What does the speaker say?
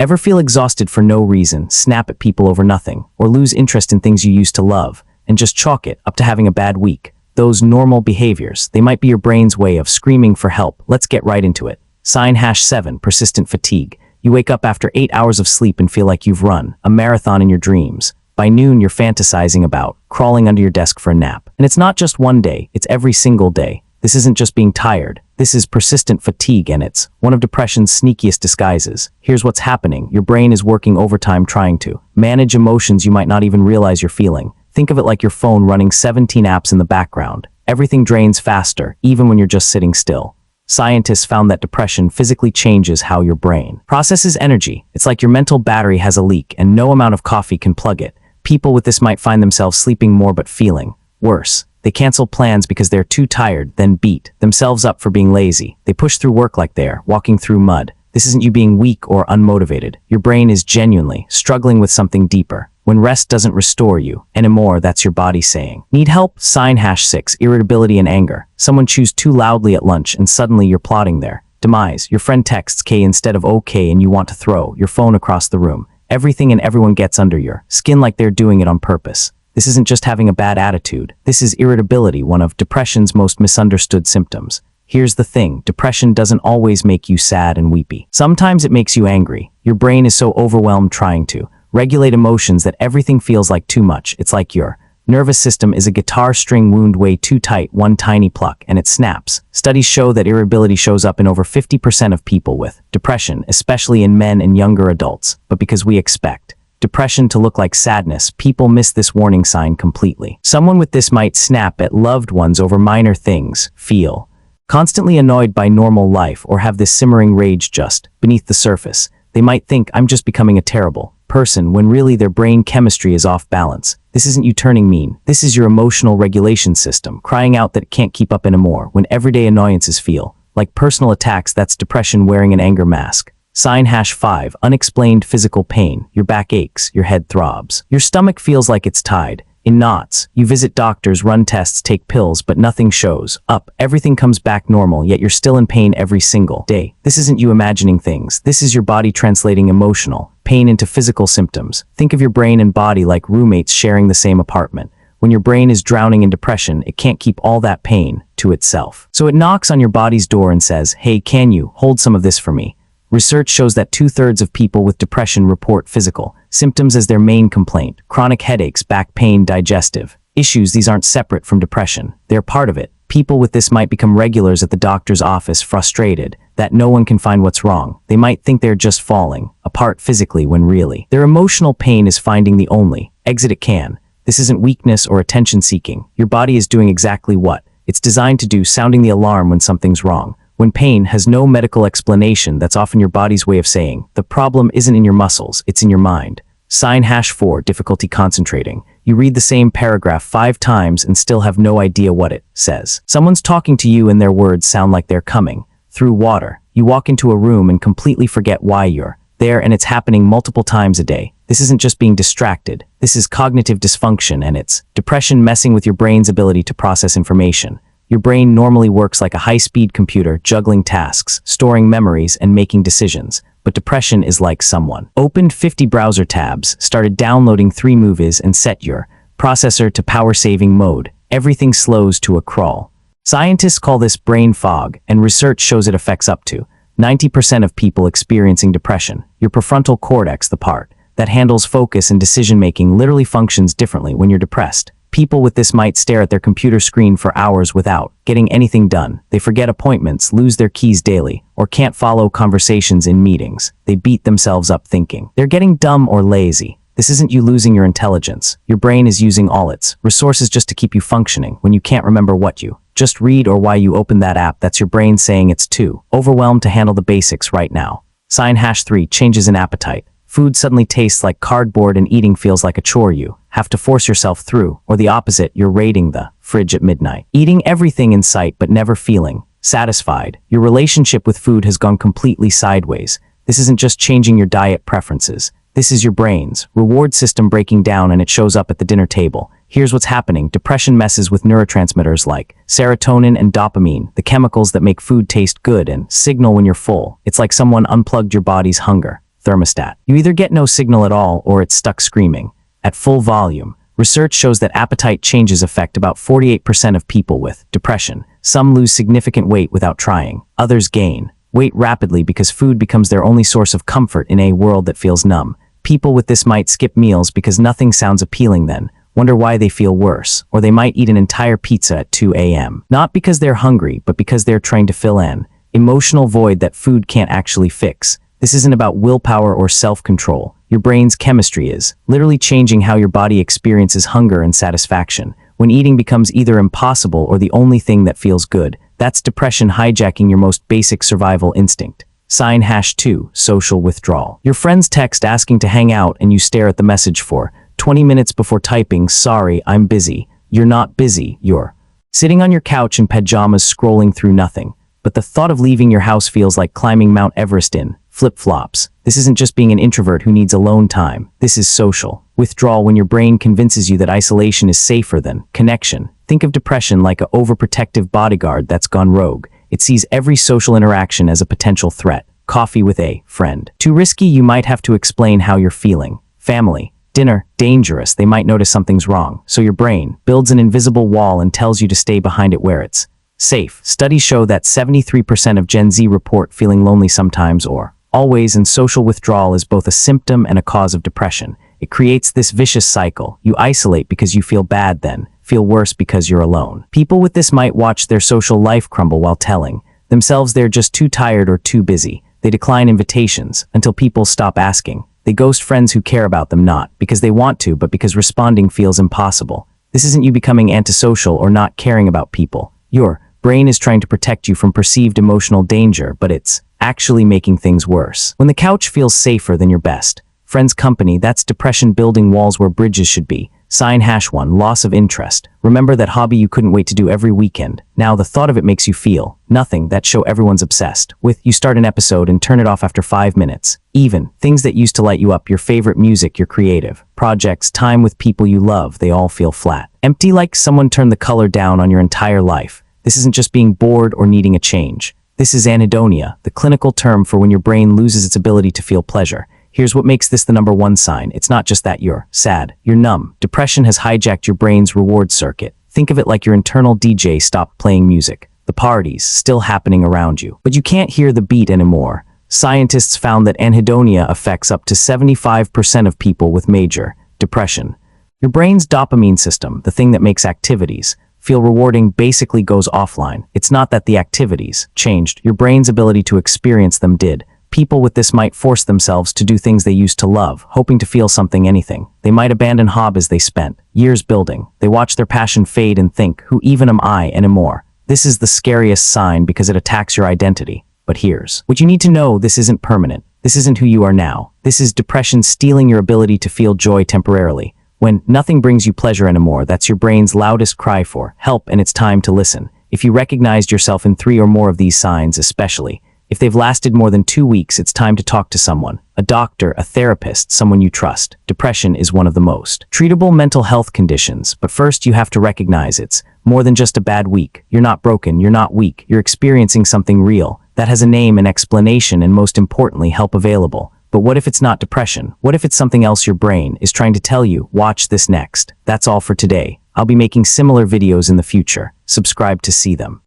Ever feel exhausted for no reason, snap at people over nothing, or lose interest in things you used to love, and just chalk it up to having a bad week? Those normal behaviors, they might be your brain's way of screaming for help. Let's get right into it. Sign #7, persistent fatigue. You wake up after 8 hours of sleep and feel like you've run a marathon in your dreams. By noon, you're fantasizing about crawling under your desk for a nap. And it's not just one day, it's every single day. This isn't just being tired. This is persistent fatigue, and it's one of depression's sneakiest disguises. Here's what's happening. Your brain is working overtime trying to manage emotions you might not even realize you're feeling. Think of it like your phone running 17 apps in the background. Everything drains faster, even when you're just sitting still. Scientists found that depression physically changes how your brain processes energy. It's like your mental battery has a leak, and no amount of coffee can plug it. People with this might find themselves sleeping more but feeling worse. They cancel plans because they're too tired, then beat themselves up for being lazy. They push through work like they're walking through mud. This isn't you being weak or unmotivated. Your brain is genuinely struggling with something deeper. When rest doesn't restore you anymore, that's your body saying, need help? Sign #6, irritability and anger. Someone chews too loudly at lunch and suddenly you're plotting their demise. Your friend texts K instead of OK and you want to throw your phone across the room. Everything and everyone gets under your skin like they're doing it on purpose. This isn't just having a bad attitude. This is irritability, one of depression's most misunderstood symptoms. Here's the thing, depression doesn't always make you sad and weepy. Sometimes it makes you angry. Your brain is so overwhelmed trying to regulate emotions that everything feels like too much. It's like your nervous system is a guitar string wound way too tight, one tiny pluck, and it snaps. Studies show that irritability shows up in over 50% of people with depression, especially in men and younger adults. But because we expect depression to look like sadness, people miss this warning sign completely. Someone with this might snap at loved ones over minor things, feel constantly annoyed by normal life, or have this simmering rage just beneath the surface. They might think, I'm just becoming a terrible person, when really their brain chemistry is off balance. This isn't you turning mean. This is your emotional regulation system crying out that it can't keep up anymore. When everyday annoyances feel like personal attacks, that's depression wearing an anger mask. Sign #5, unexplained physical pain. Your back aches, your head throbs. Your stomach feels like it's tied in knots. You visit doctors, run tests, take pills, but nothing shows up. Everything comes back normal, yet you're still in pain every single day. This isn't you imagining things. This is your body translating emotional pain into physical symptoms. Think of your brain and body like roommates sharing the same apartment. When your brain is drowning in depression, it can't keep all that pain to itself. So it knocks on your body's door and says, hey, can you hold some of this for me? Research shows that 2/3 of people with depression report physical symptoms as their main complaint. Chronic headaches, back pain, digestive issues. These aren't separate from depression. They're part of it. People with this might become regulars at the doctor's office, frustrated that no one can find what's wrong. They might think they're just falling apart physically when really their emotional pain is finding the only exit it can. This isn't weakness or attention seeking. Your body is doing exactly what it's designed to do, sounding the alarm when something's wrong. When pain has no medical explanation, that's often your body's way of saying, the problem isn't in your muscles, it's in your mind. Sign #4, difficulty concentrating. You read the same paragraph 5 times and still have no idea what it says. Someone's talking to you and their words sound like they're coming through water. You walk into a room and completely forget why you're there, and it's happening multiple times a day. This isn't just being distracted. This is cognitive dysfunction, and it's depression messing with your brain's ability to process information. Your brain normally works like a high-speed computer, juggling tasks, storing memories, and making decisions. But depression is like someone opened 50 browser tabs, started downloading 3 movies, and set your processor to power-saving mode. Everything slows to a crawl. Scientists call this brain fog, and research shows it affects up to 90% of people experiencing depression. Your prefrontal cortex, the part that handles focus and decision-making, literally functions differently when you're depressed. People with this might stare at their computer screen for hours without getting anything done. They forget appointments, lose their keys daily, or can't follow conversations in meetings. They beat themselves up thinking they're getting dumb or lazy. This isn't you losing your intelligence. Your brain is using all its resources just to keep you functioning. When you can't remember what you just read or why you opened that app, that's your brain saying it's too overwhelmed to handle the basics right now. Sign #3, changes in appetite. Food suddenly tastes like cardboard and eating feels like a chore you have to force yourself through, or the opposite, you're raiding the fridge at midnight, eating everything in sight but never feeling satisfied. Your relationship with food has gone completely sideways. This isn't just changing your diet preferences. This is your brain's reward system breaking down, and it shows up at the dinner table. Here's what's happening. Depression messes with neurotransmitters like serotonin and dopamine, the chemicals that make food taste good and signal when you're full. It's like someone unplugged your body's hunger thermostat. You either get no signal at all or it's stuck screaming. At full volume, research shows that appetite changes affect about 48% of people with depression. Some lose significant weight without trying. Others gain weight rapidly because food becomes their only source of comfort in a world that feels numb. People with this might skip meals because nothing sounds appealing then, wonder why they feel worse, or they might eat an entire pizza at 2 a.m. Not because they're hungry, but because they're trying to fill an emotional void that food can't actually fix. This isn't about willpower or self-control. Your brain's chemistry is literally changing how your body experiences hunger and satisfaction. When eating becomes either impossible or the only thing that feels good, that's depression hijacking your most basic survival instinct. Sign #2, social withdrawal. Your friends text asking to hang out and you stare at the message for 20 minutes before typing, "Sorry, I'm busy." You're not busy, you're sitting on your couch in pajamas scrolling through nothing. But the thought of leaving your house feels like climbing Mount Everest in flip-flops. This isn't just being an introvert who needs alone time. This is social withdrawal when your brain convinces you that isolation is safer than connection. Think of depression like an overprotective bodyguard that's gone rogue. It sees every social interaction as a potential threat. Coffee with a friend. Too risky, you might have to explain how you're feeling. Family. Dinner. Dangerous, they might notice something's wrong. So your brain builds an invisible wall and tells you to stay behind it where it's safe. Studies show that 73% of Gen Z report feeling lonely sometimes or always, and social withdrawal is both a symptom and a cause of depression. It creates this vicious cycle. You isolate because you feel bad, then feel worse because you're alone. People with this might watch their social life crumble while telling themselves they're just too tired or too busy. They decline invitations until people stop asking. They ghost friends who care about them, not because they want to, but because responding feels impossible. This isn't you becoming antisocial or not caring about people. Your brain is trying to protect you from perceived emotional danger, but it's actually making things worse. When the couch feels safer than your best friend's company, that's depression building walls where bridges should be. Sign #1, loss of interest. Remember that hobby you couldn't wait to do every weekend? Now the thought of it makes you feel nothing. That show everyone's obsessed with. You start an episode and turn it off after 5 minutes. Even things that used to light you up, your favorite music, your creative projects, time with people you love, they all feel flat. Empty, like someone turned the color down on your entire life. This isn't just being bored or needing a change. This is anhedonia, the clinical term for when your brain loses its ability to feel pleasure. Here's what makes this the #1 sign. It's not just that you're sad, you're numb. Depression has hijacked your brain's reward circuit. Think of it like your internal DJ stopped playing music. The party's still happening around you, but you can't hear the beat anymore. Scientists found that anhedonia affects up to 75% of people with major depression. Your brain's dopamine system, the thing that makes activities feel rewarding, basically goes offline. It's not that the activities changed, your brain's ability to experience them did. People with this might force themselves to do things they used to love, hoping to feel something, anything. They might abandon hobbies they spent years building. They watch their passion fade and think, who even am I anymore? This is the scariest sign because it attacks your identity. But here's what you need to know: this isn't permanent. This isn't who you are now. This is depression stealing your ability to feel joy temporarily. When nothing brings you pleasure anymore, that's your brain's loudest cry for help, and it's time to listen. If you recognized yourself in 3 or more of these signs, especially if they've lasted more than 2 weeks, it's time to talk to someone. A doctor, a therapist, someone you trust. Depression is one of the most treatable mental health conditions, but first you have to recognize it's more than just a bad week. You're not broken, you're not weak, you're experiencing something real that has a name, an explanation, and most importantly, help available. But what if it's not depression? What if it's something else your brain is trying to tell you? Watch this next. That's all for today. I'll be making similar videos in the future. Subscribe to see them.